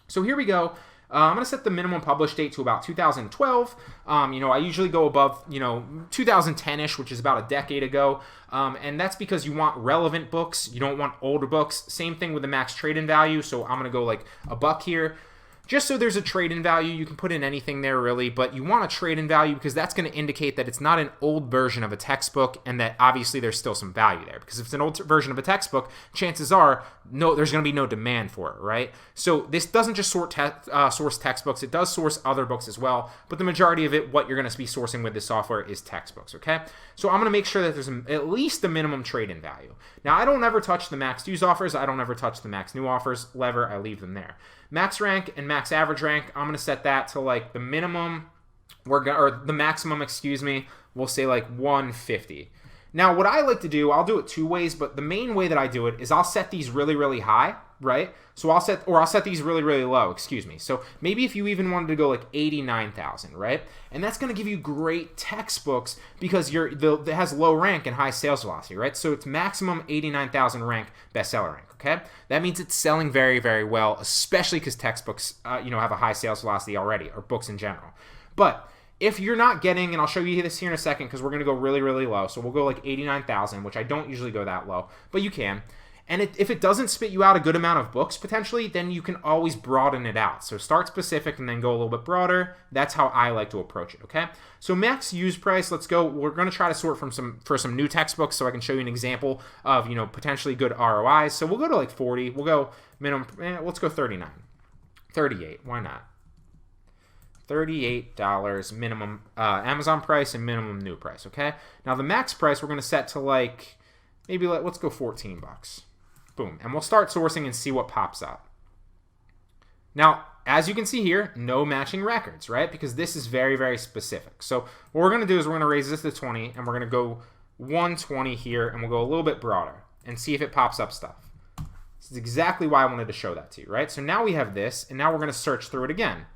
So here we go. I'm going to set the minimum publish date to about 2012. I usually go above, 2010-ish, which is about a decade ago. And that's because you want relevant books. You don't want older books. Same thing with the max trade-in value. So I'm going to go like $1 here. Just so there's a trade-in value, you can put in anything there really, but you want a trade-in value because that's going to indicate that it's not an old version of a textbook and that obviously there's still some value there. Because if it's an old version of a textbook, chances are there's going to be no demand for it, right? So this doesn't just source textbooks, it does source other books as well, but the majority of it, what you're going to be sourcing with this software is textbooks, okay? So I'm going to make sure that there's at least a minimum trade-in value. Now, I don't ever touch the max dues offers, I don't ever touch the max new offers lever, I leave them there. Max rank and max average rank, I'm going to set that to like the minimum, or the maximum, we'll say like 150. Now, what I like to do, I'll do it two ways, but the main way that I do it is I'll set these really, really high, right? So I'll set these really, really low, So maybe if you even wanted to go like 89,000, right? And that's going to give you great textbooks because it has low rank and high sales velocity, right? So it's maximum 89,000 rank bestseller rank, okay? That means it's selling very, very well, especially because textbooks, have a high sales velocity already, or books in general. But if you're not getting, and I'll show you this here in a second because we're going to go really, really low. So we'll go like 89,000, which I don't usually go that low, but you can. And if it doesn't spit you out a good amount of books potentially, then you can always broaden it out. So start specific and then go a little bit broader. That's how I like to approach it, okay? So max use price, let's go. We're going to try to sort for some new textbooks so I can show you an example of, potentially good ROIs. So we'll go to like 40. We'll go minimum, let's go 39. 38, why not? $38 minimum Amazon price and minimum new price, okay? Now the max price we're going to set to like, let's go $14. Boom. And we'll start sourcing and see what pops up. Now, as you can see here, no matching records, right? Because this is very, very specific. So what we're going to do is we're going to raise this to 20 and we're going to go 120 here and we'll go a little bit broader and see if it pops up stuff. This is exactly why I wanted to show that to you, right? So now we have this and now we're going to search through it again.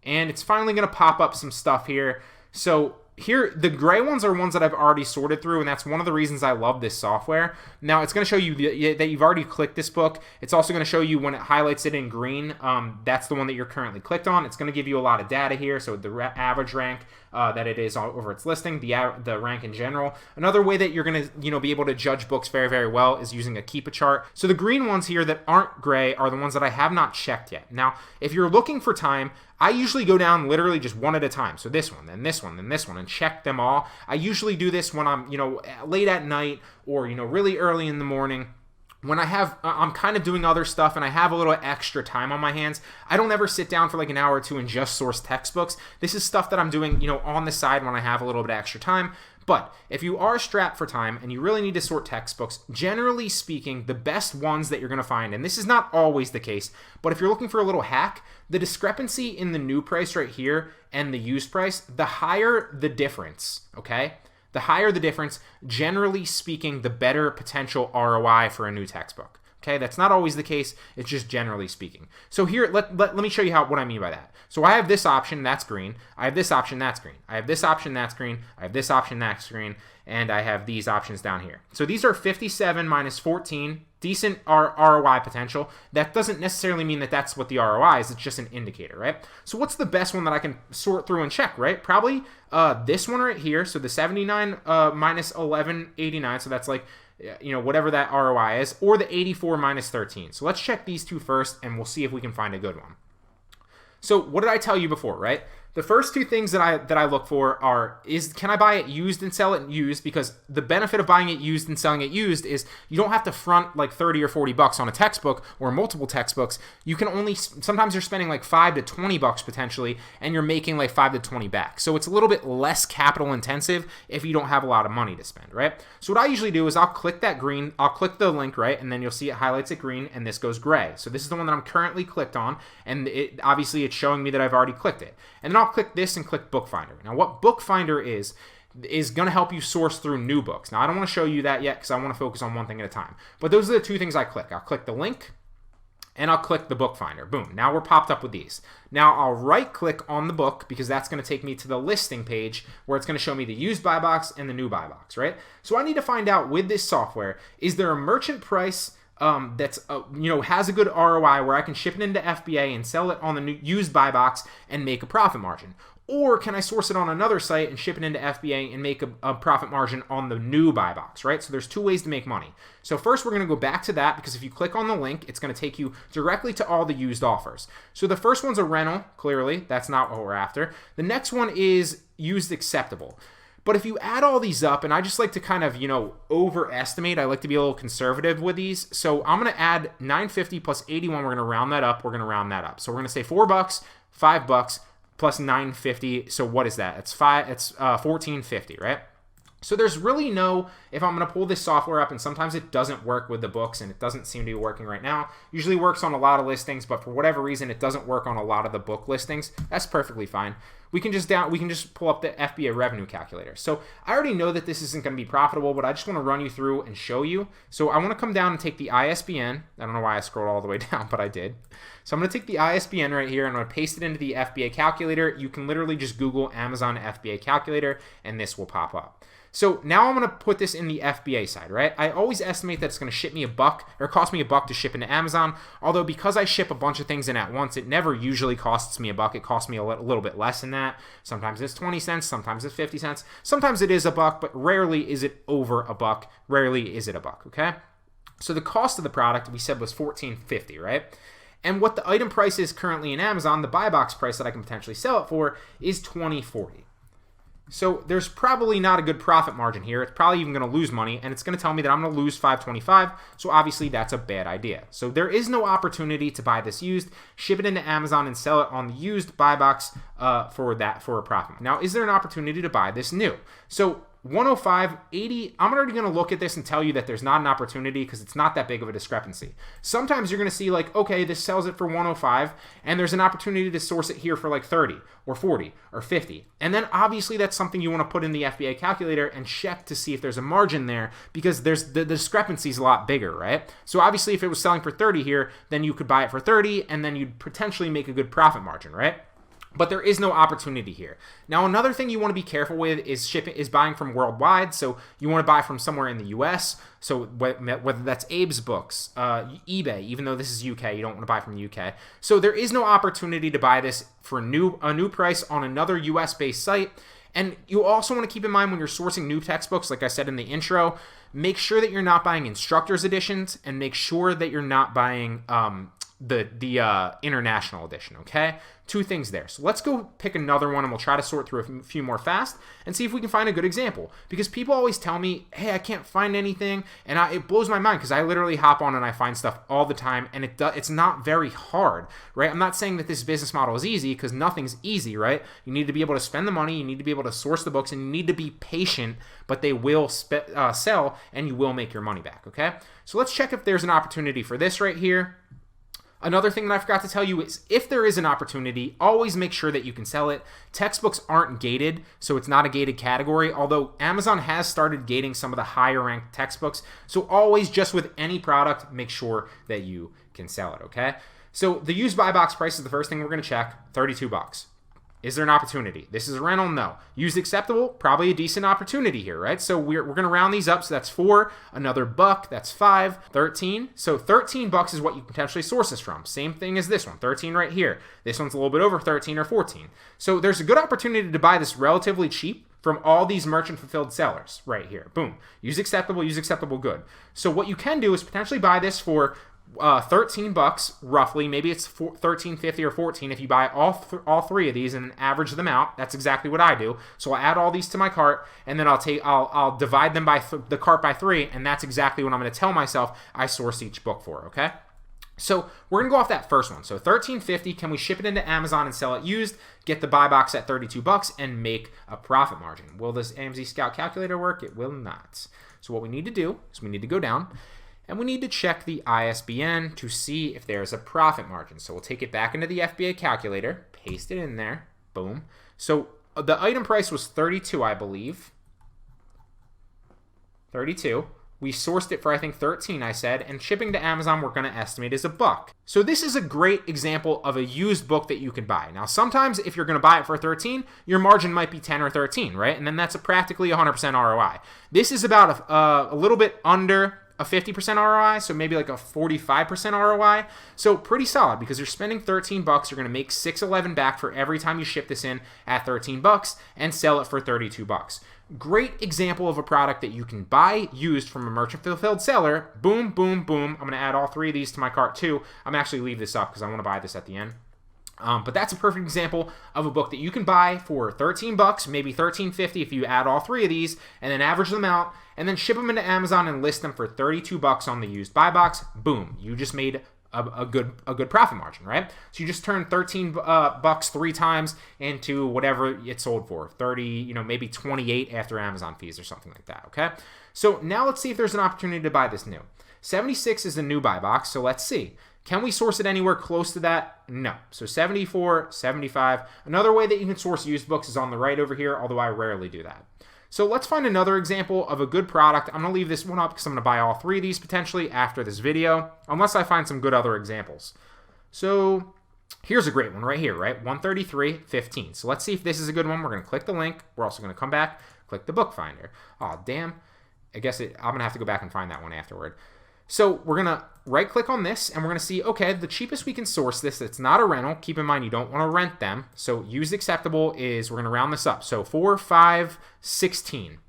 And it's finally going to pop up some stuff here. So here, the gray ones are ones that I've already sorted through, and that's one of the reasons I love this software. Now, it's going to show you that you've already clicked this book. It's also going to show you when it highlights it in green. That's the one that you're currently clicked on. It's going to give you a lot of data here, so the average rank that it is over its listing, the rank in general. Another way that you're going to be able to judge books very, very well is using a Keepa chart. So the green ones here that aren't gray are the ones that I have not checked yet. Now, if you're looking for time, I usually go down literally just one at a time. So this one, then this one, then this one, and check them all. I usually do this when I'm, late at night or, really early in the morning. When I'm kind of doing other stuff and I have a little extra time on my hands. I don't ever sit down for like an hour or two and just source textbooks. This is stuff that I'm doing, on the side when I have a little bit of extra time. But if you are strapped for time and you really need to sort textbooks, generally speaking, the best ones that you're going to find, and this is not always the case, but if you're looking for a little hack, the discrepancy in the new price right here and the used price, the higher the difference, okay? The higher the difference, generally speaking, the better potential ROI for a new textbook. Okay, that's not always the case. It's just generally speaking. So here, let me show you what I mean by that. So I have this option, that's green. I have this option, that's green. I have this option, that's green. I have this option, that's green. And I have these options down here. So these are 57 minus 14, decent ROI potential. That doesn't necessarily mean that that's what the ROI is. It's just an indicator, right? So what's the best one that I can sort through and check, right? Probably this one right here. So the 79 minus 1189. So that's like, whatever that ROI is, or the 84 minus 13. So let's check these two first, and we'll see if we can find a good one. So what did I tell you before, right? The first two things that I look for is can I buy it used and sell it used? Because the benefit of buying it used and selling it used is you don't have to front like 30 or 40 bucks on a textbook or multiple textbooks. You can sometimes you're spending like 5 to 20 bucks potentially, and you're making like 5 to 20 back. So it's a little bit less capital intensive if you don't have a lot of money to spend, right? So what I usually do is I'll click that green, I'll click the link, right? And then you'll see it highlights it green, and this goes gray. So this is the one that I'm currently clicked on, and obviously it's showing me that I've already clicked it. And then I'll click this and click Bookfinder. Now what Bookfinder is going to help you source through new books. Now I don't want to show you that yet because I want to focus on one thing at a time. But those are the two things I click. I'll click the link and I'll click the Bookfinder. Boom. Now we're popped up with these. Now I'll right click on the book because that's going to take me to the listing page where it's going to show me the used buy box and the new buy box, right? So I need to find out with this software, is there a merchant price that's has a good ROI where I can ship it into FBA and sell it on the new used buy box and make a profit margin? Or can I source it on another site and ship it into FBA and make a profit margin on the new buy box, right? So there's two ways to make money. So first we're going to go back to that, because if you click on the link, it's going to take you directly to all the used offers. So the first one's a rental, clearly. That's not what we're after. The next one is used acceptable. But if you add all these up, and I just like to kind of, overestimate, I like to be a little conservative with these. So I'm going to add 950 plus 81. We're going to round that up. We're going to round that up. So we're going to say $4, $5 plus 950. So what is that? It's 1450, right? So there's really no, if I'm going to pull this software up, and sometimes it doesn't work with the books, and it doesn't seem to be working right now. Usually works on a lot of listings, but for whatever reason, it doesn't work on a lot of the book listings. That's perfectly fine. We can just pull up the FBA revenue calculator. So I already know that this isn't going to be profitable, but I just want to run you through and show you. So I want to come down and take the ISBN. I don't know why I scrolled all the way down, but I did. So I'm going to take the ISBN right here, and I'm going to paste it into the FBA calculator. You can literally just Google Amazon FBA calculator, and this will pop up. So now I'm going to put this in the FBA side, right? I always estimate that it's going to ship me $1 or cost me $1 to ship into Amazon. Although because I ship a bunch of things in at once, it never usually costs me $1. It costs me a little bit less than that. Sometimes it's 20 cents, sometimes it's 50 cents. Sometimes it is $1, but rarely is it over $1. Rarely is it $1, okay? So the cost of the product we said was $14.50, right? And what the item price is currently in Amazon, the buy box price that I can potentially sell it for, is $20.40. So there's probably not a good profit margin here. It's probably even going to lose money, and it's going to tell me that I'm going to lose $5.25. So obviously that's a bad idea. So there is no opportunity to buy this used, ship it into Amazon, and sell it on the used buy box for a profit. Now, is there an opportunity to buy this new? So 105.80, I'm already going to look at this and tell you that there's not an opportunity because it's not that big of a discrepancy. Sometimes you're going to see like, okay, this sells it for 105 and there's an opportunity to source it here for like 30 or 40 or 50. And then obviously that's something you want to put in the FBA calculator and check to see if there's a margin there, because the discrepancy is a lot bigger, right? So obviously if it was selling for 30 here, then you could buy it for 30 and then you'd potentially make a good profit margin, right? But there is no opportunity here. Now, another thing you want to be careful with is buying from worldwide. So you want to buy from somewhere in the U.S. So whether that's Abe's Books, eBay, even though this is UK, you don't want to buy from the UK. So there is no opportunity to buy this for a new price on another US-based site. And you also want to keep in mind when you're sourcing new textbooks, like I said in the intro, make sure that you're not buying instructor's editions, and make sure that you're not buying the international edition, okay? Two things there. So let's go pick another one, and we'll try to sort through a few more fast and see if we can find a good example. Because people always tell me, hey, I can't find anything, and it blows my mind because I literally hop on and I find stuff all the time, and it's not very hard, right? I'm not saying that this business model is easy, because nothing's easy, right? You need to be able to spend the money, you need to be able to source the books, and you need to be patient, but they will sell, and you will make your money back, okay? So let's check if there's an opportunity for this right here. Another thing that I forgot to tell you is if there is an opportunity, always make sure that you can sell it. Textbooks aren't gated, so it's not a gated category, although Amazon has started gating some of the higher ranked textbooks. So always, just with any product, make sure that you can sell it, okay? So the used buy box price is the first thing we're going to check, $32. Is there an opportunity? This is a rental? No. Used acceptable? Probably a decent opportunity here, right? So we're going to round these up. So that's 4, another $1, that's 5, 13. So $13 is what you potentially source this from. Same thing as this one, 13 right here. This one's a little bit over 13 or 14. So there's a good opportunity to buy this relatively cheap from all these merchant fulfilled sellers right here. Boom. Use acceptable, good. So what you can do is potentially buy this for $13 roughly. Maybe it's $13.50 or $14 if you buy all three of these and average them out. That's exactly what I do. So I'll add all these to my cart, and then I'll divide them by the cart by 3, and that's exactly what I'm going to tell myself I source each book for, okay? So we're going to go off that first one. So $13.50, can we ship it into Amazon and sell it used, get the buy box at $32 and make a profit margin? Will this AMZ Scout calculator work? It will not. So what we need to do is we need to go down and we need to check the ISBN to see if there's a profit margin. So we'll take it back into the FBA calculator, paste it in there, boom. So the item price was 32, I believe. 32. We sourced it for, I think, 13, I said, and shipping to Amazon we're going to estimate is $1. So this is a great example of a used book that you can buy. Now, sometimes if you're going to buy it for 13, your margin might be 10 or 13, right? And then that's practically 100% ROI. This is about a little bit under a 50% ROI, so maybe like a 45% ROI. So pretty solid because you're spending 13 bucks. You're going to make 611 back for every time you ship this in at 13 bucks and sell it for 32 bucks. Great example of a product that you can buy used from a merchant fulfilled seller. Boom, boom, boom. I'm going to add all 3 of these to my cart too. I'm going to actually leave this up because I want to buy this at the end. But that's a perfect example of a book that you can buy for 13 bucks, maybe $13.50 if you add all 3 of these, and then average them out, and then ship them into Amazon and list them for 32 bucks on the used buy box. Boom, you just made a good profit margin, right? So you just turned 13 bucks 3 times into whatever it sold for, 30, maybe 28 after Amazon fees or something like that. Okay. So now let's see if there's an opportunity to buy this new. 76 is the new buy box, so let's see. Can we source it anywhere close to that? No. So 74, 75. Another way that you can source used books is on the right over here, although I rarely do that. So let's find another example of a good product. I'm going to leave this one up because I'm going to buy all 3 of these potentially after this video, unless I find some good other examples. So here's a great one right here, right? 133.15. So let's see if this is a good one. We're going to click the link. We're also going to come back, click the book finder. Oh, damn. I guess I'm going to have to go back and find that one afterward. So we're going to right click on this and we're going to see, okay, the cheapest we can source this, it's not a rental. Keep in mind, you don't want to rent them. So used acceptable is, we're going to round this up. So 4, 5, 16.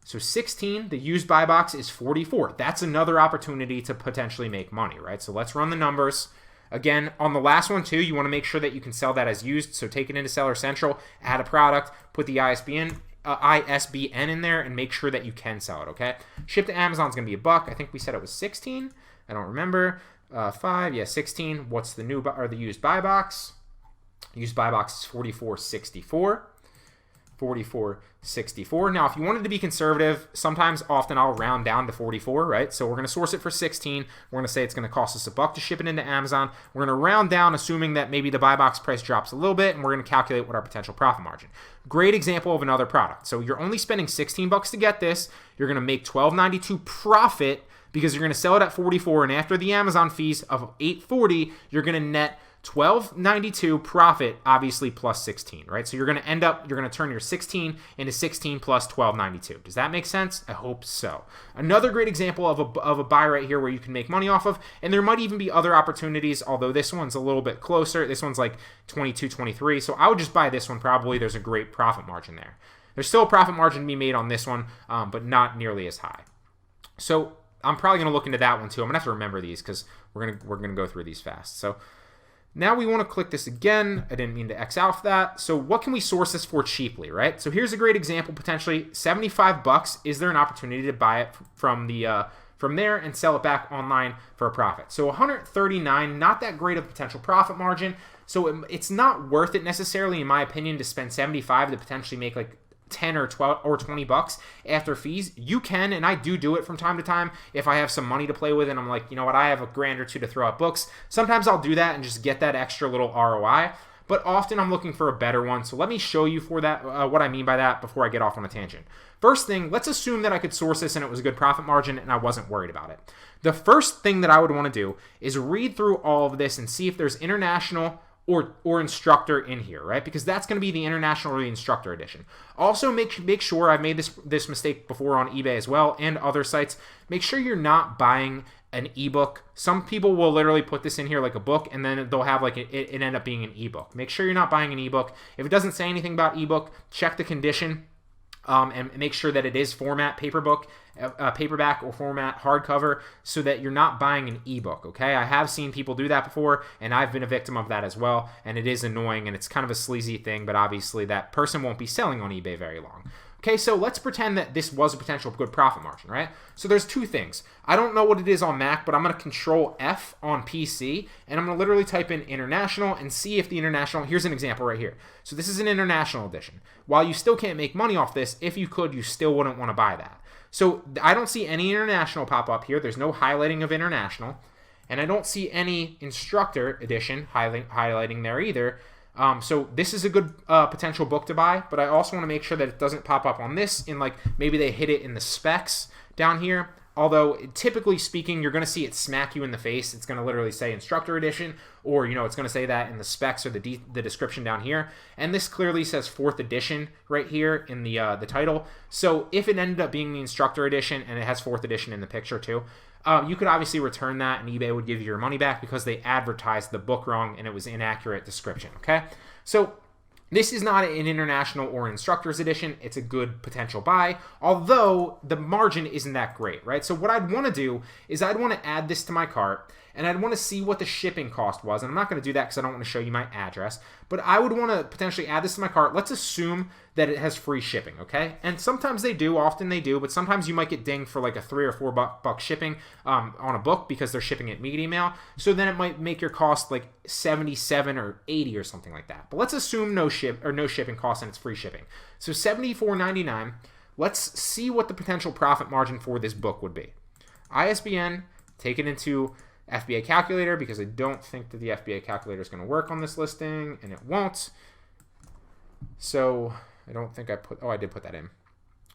So 16, the used buy box is 44. That's another opportunity to potentially make money, right? So let's run the numbers. Again, on the last one too, you want to make sure that you can sell that as used. So take it into Seller Central, add a product, put the ISBN in there and make sure that you can sell it, okay? Ship to Amazon is going to be $1. I think we said it was 16. I don't remember. 5, yeah, 16. What's the new or the used buy box? Used buy box is 44.64. 44.64. Now, if you wanted to be conservative, often I'll round down to 44, right? So we're going to source it for 16. We're going to say it's going to cost us $1 to ship it into Amazon. We're going to round down, assuming that maybe the buy box price drops a little bit, and we're going to calculate what our potential profit margin. Great example of another product. So you're only spending 16 bucks to get this. You're going to make $12.92 profit because you're going to sell it at 44, and after the Amazon fees of $8.40, you're going to net $12.92 profit, obviously plus 16, right? So you're going to turn your 16 into 16 plus $12.92. Does that make sense? I hope so. Another great example of a buy right here where you can make money off of, and there might even be other opportunities, although this one's a little bit closer. This one's like 22, 23. So I would just buy this one. Probably there's a great profit margin there. There's still a profit margin to be made on this one, but not nearly as high. So I'm probably going to look into that one too. I'm going to have to remember these because we're going to go through these fast. So now we want to click this again. I didn't mean to X out that. So what can we source this for cheaply, right? So here's a great example, potentially 75 bucks. Is there an opportunity to buy it from there and sell it back online for a profit? So 139, not that great of potential profit margin. So it's not worth it necessarily, in my opinion, to spend 75 to potentially make like 10 or 12 or 20 bucks after fees. You can, and I do it from time to time if I have some money to play with and I'm like, you know what, I have $1,000 or $2 to throw at books. Sometimes I'll do that and just get that extra little ROI, but often I'm looking for a better one. So let me show you for that what I mean by that before I get off on a tangent. First thing, let's assume that I could source this and it was a good profit margin and I wasn't worried about it. The first thing that I would want to do is read through all of this and see if there's international or instructor in here, right? Because that's going to be the international or the instructor edition. Also, make sure, I've made this mistake before on eBay as well and other sites, make sure you're not buying an ebook. Some people will literally put this in here like a book and then they'll have like it end up being an ebook. Make sure you're not buying an ebook. If it doesn't say anything about ebook, check the condition. And make sure that it is format paperback or format hardcover so that you're not buying an ebook, okay? I have seen people do that before, and I've been a victim of that as well, and it is annoying, and it's kind of a sleazy thing, but obviously that person won't be selling on eBay very long. Okay, so let's pretend that this was a potential good profit margin, right? So there's two things. I don't know what it is on Mac, but I'm going to Control F on PC, and I'm going to literally type in international and see if the international, here's an example right here. So this is an international edition. While you still can't make money off this, if you could, you still wouldn't want to buy that. So I don't see any international pop up here. There's no highlighting of international, and I don't see any instructor edition highlighting there either. So this is a good potential book to buy, but I also want to make sure that it doesn't pop up on this in like maybe they hit it in the specs down here. Although typically speaking, you're going to see it smack you in the face. It's going to literally say instructor edition, or it's going to say that in the specs or the description down here. And this clearly says 4th edition right here in the title. So if it ended up being the instructor edition and it has 4th edition in the picture too, You could obviously return that, and eBay would give you your money back because they advertised the book wrong and it was inaccurate description, okay? So this is not an international or instructor's edition. It's a good potential buy, although the margin isn't that great, right? So what I'd want to do is I'd want to add this to my cart, and I'd want to see what the shipping cost was. And I'm not going to do that because I don't want to show you my address, but I would want to potentially add this to my cart. Let's assume that it has free shipping, okay? And sometimes they do, often they do, but sometimes you might get dinged for like a $3 or $4 shipping on a book because they're shipping it media mail. So then it might make your cost like $77 or $80 or something like that. But let's assume no shipping cost and it's free shipping. So $74.99. Let's see what the potential profit margin for this book would be. ISBN, take it into FBA calculator because I don't think that the FBA calculator is going to work on this listing, and it won't. So I don't think I did put that in.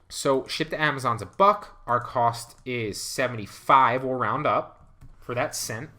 So ship to Amazon's $1. Our cost is 75. We'll round up for that cent.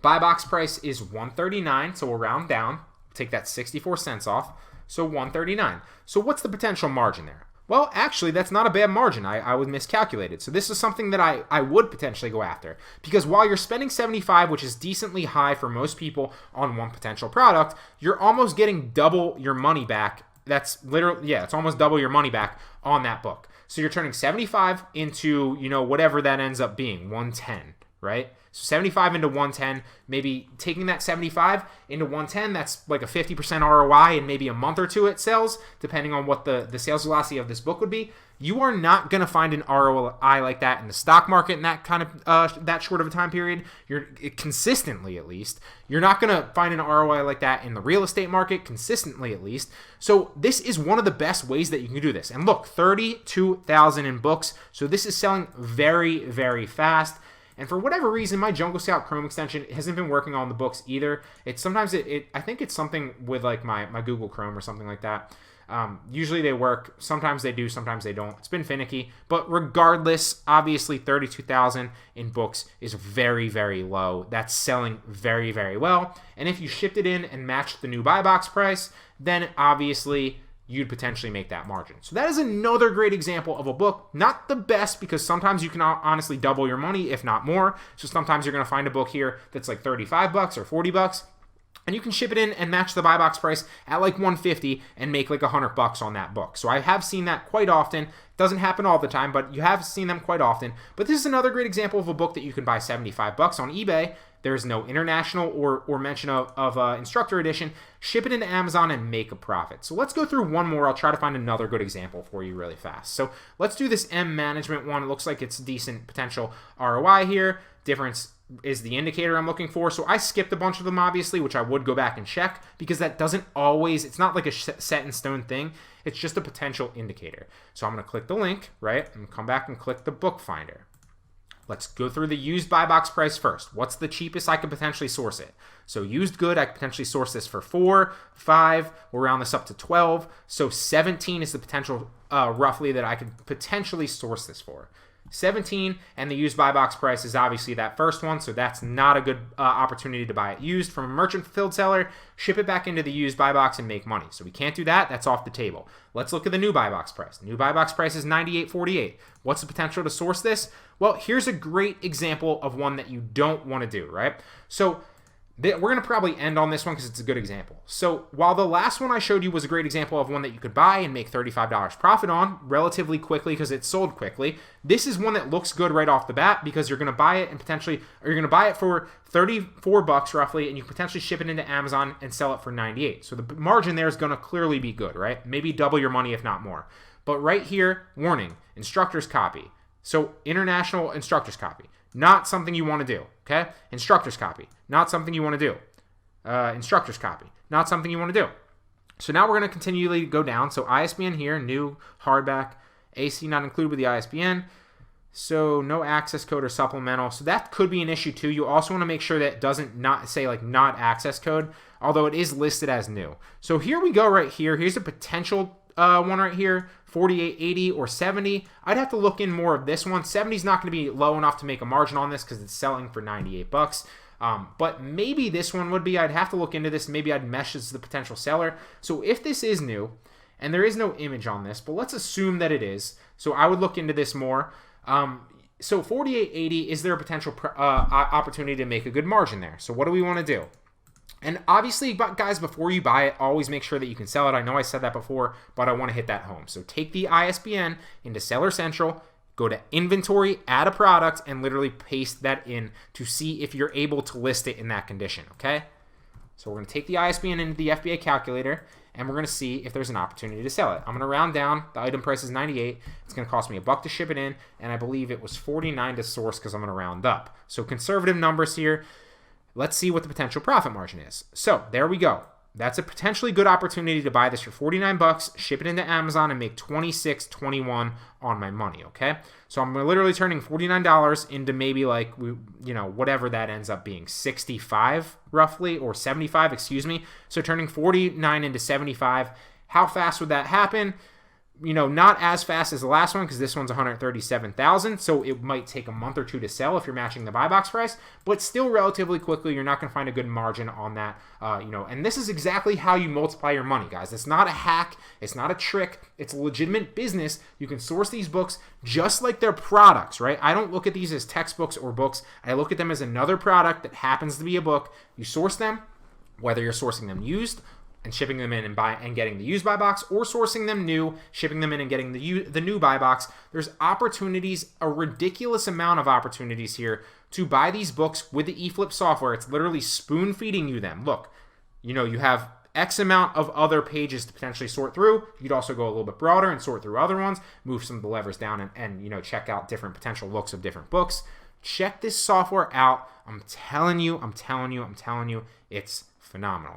Buy box price is $139, so we'll round down. Take that 64 cents off, so $139. So what's the potential margin there? Well, actually, that's not a bad margin. I was miscalculated. So this is something that I would potentially go after. Because while you're spending $75, which is decently high for most people on one potential product, you're almost getting double your money back. That's literally, yeah, it's almost double your money back on that book. So you're turning 75 into, whatever that ends up being, 110, right? So 75 into 110, maybe taking that 75 into 110, that's like a 50% ROI in maybe a month or two it sells, depending on what the sales velocity of this book would be. You are not going to find an ROI like that in the stock market in that kind of that short of a time period. You're consistently, at least. You're not going to find an ROI like that in the real estate market, consistently at least. So this is one of the best ways that you can do this. And look, 32,000 in books. So this is selling very, very fast. And for whatever reason, my Jungle Scout Chrome extension hasn't been working on the books either. It's sometimes I think it's something with like my Google Chrome or something like that. Usually they work. Sometimes they do. Sometimes they don't. It's been finicky. But regardless, obviously 32,000 in books is very, very low. That's selling very, very well. And if you shipped it in and matched the new buy box price, then obviously you'd potentially make that margin. So that is another great example of a book. Not the best, because sometimes you can honestly double your money, if not more. So sometimes you're going to find a book here that's like $35 or $40, and you can ship it in and match the buy box price at like $150 and make like $100 on that book. So I have seen that quite often. Doesn't happen all the time, but you have seen them quite often. But this is another great example of a book that you can buy $75 on eBay. There's no international or mention of instructor edition. Ship it into Amazon and make a profit. So let's go through one more. I'll try to find another good example for you really fast. So let's do this M management one. It looks like it's decent potential ROI here. Difference is the indicator I'm looking for. So I skipped a bunch of them, obviously, which I would go back and check, because that doesn't always, it's not like a set in stone thing. It's just a potential indicator. So I'm going to click the link, right? And come back and click the book finder. Let's go through the used buy box price first. What's the cheapest I could potentially source it? So used good, I could potentially source this for 4, 5, we'll round this up to 12. So 17 is the potential roughly that I could potentially source this for. 17, and the used buy box price is obviously that first one, so that's not a good opportunity to buy it used from a merchant fulfilled seller. Ship it back into the used buy box and make money. So we can't do that. That's off the table. Let's look at the new buy box price. The new buy box price is $98.48. What's the potential to source this? Well, here's a great example of one that you don't want to do, right? So we're going to probably end on this one because it's a good example. So while the last one I showed you was a great example of one that you could buy and make $35 profit on relatively quickly because it sold quickly, this is one that looks good right off the bat because you're going to buy it and potentially, or you're going to buy it for $34 roughly, and you potentially ship it into Amazon and sell it for $98. So the margin there is going to clearly be good, right? Maybe double your money if not more. But right here, warning, instructor's copy. So international instructor's copy. Not something you want to do, okay? Instructor's copy. Not something you want to do. Instructor's copy. Not something you want to do. So now we're going to continually go down. So ISBN here, new, hardback, AC not included with the ISBN. So no access code or supplemental. So that could be an issue too. You also want to make sure that it doesn't not say like not access code, although it is listed as new. So here we go right here. Here's a potential one right here, 48, 80, or 70. I'd have to look in more of this one. 70 is not going to be low enough to make a margin on this because it's selling for $98. But maybe this one would be. I'd have to look into this. Maybe I'd mesh as the potential seller. So if this is new, and there is no image on this, but let's assume that it is. So I would look into this more. So 48.80, is there a potential opportunity to make a good margin there? So what do we want to do? And obviously, guys, before you buy it, always make sure that you can sell it. I know I said that before, but I want to hit that home. So take the ISBN into Seller Central, go to inventory, add a product, and literally paste that in to see if you're able to list it in that condition, okay? So we're going to take the ISBN into the FBA calculator, and we're going to see if there's an opportunity to sell it. I'm going to round down. The item price is $98. It's going to cost me $1 to ship it in, and I believe it was $49 to source because I'm going to round up. So conservative numbers here. Let's see what the potential profit margin is. So there we go. That's a potentially good opportunity to buy this for $49, ship it into Amazon, and make $26, $21 on my money, okay? So I'm literally turning $49 into maybe like, whatever that ends up being, 65 roughly, or 75, excuse me. So turning 49 into 75. How fast would that happen? Not as fast as the last one because this one's $137,000, so it might take a month or two to sell if you're matching the buy box price, but still relatively quickly. You're not going to find a good margin on that, and this is exactly how you multiply your money, guys. It's not a hack. It's not a trick. It's a legitimate business. You can source these books just like they're products, right? I don't look at these as textbooks or books. I look at them as another product that happens to be a book. You source them, whether you're sourcing them used and shipping them in and getting the used buy box, or sourcing them new, shipping them in and getting the new buy box. There's opportunities, a ridiculous amount of opportunities here to buy these books with the eflip software. It's literally spoon feeding you them. Look, you have X amount of other pages to potentially sort through. You could also go a little bit broader and sort through other ones, move some of the levers down and check out different potential looks of different books. Check this software out. I'm telling you, it's phenomenal.